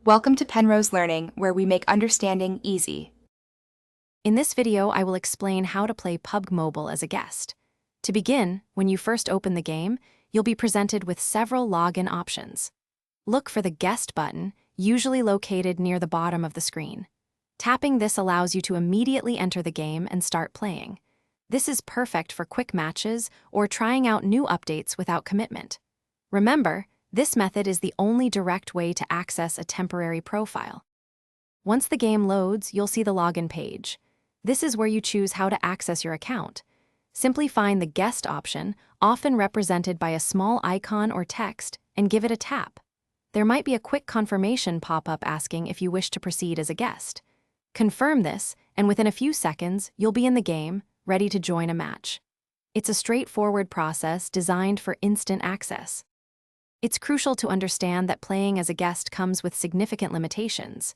Welcome to Penrose Learning, where we make understanding easy. In this video, I will explain how to play PUBG Mobile as a guest. To begin, when you first open the game, you'll be presented with several login options. Look for the Guest button, usually located near the bottom of the screen. Tapping this allows you to immediately enter the game and start playing. This is perfect for quick matches or trying out new updates without commitment. Remember, this method is the only direct way to access a temporary profile. Once the game loads, you'll see the login page. This is where you choose how to access your account. Simply find the Guest option, often represented by a small icon or text, and give it a tap. There might be a quick confirmation pop-up asking if you wish to proceed as a guest. Confirm this, and within a few seconds, you'll be in the game, ready to join a match. It's a straightforward process designed for instant access. It's crucial to understand that playing as a guest comes with significant limitations.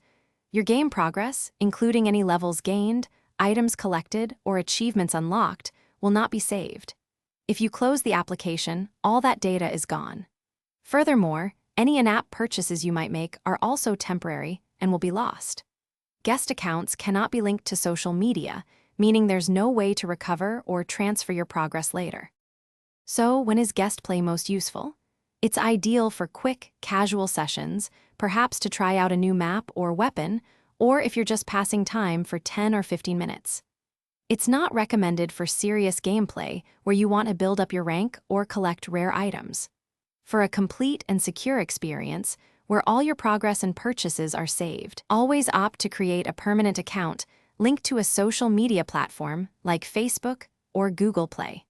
Your game progress, including any levels gained, items collected, or achievements unlocked, will not be saved. If you close the application, all that data is gone. Furthermore, any in-app purchases you might make are also temporary and will be lost. Guest accounts cannot be linked to social media, meaning there's no way to recover or transfer your progress later. So, when is guest play most useful? It's ideal for quick, casual sessions, perhaps to try out a new map or weapon, or if you're just passing time for 10 or 15 minutes. It's not recommended for serious gameplay where you want to build up your rank or collect rare items. For a complete and secure experience, where all your progress and purchases are saved, always opt to create a permanent account linked to a social media platform like Facebook or Google Play.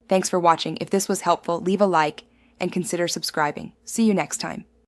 Thanks for watching. If this was helpful, leave a like and consider subscribing. See you next time.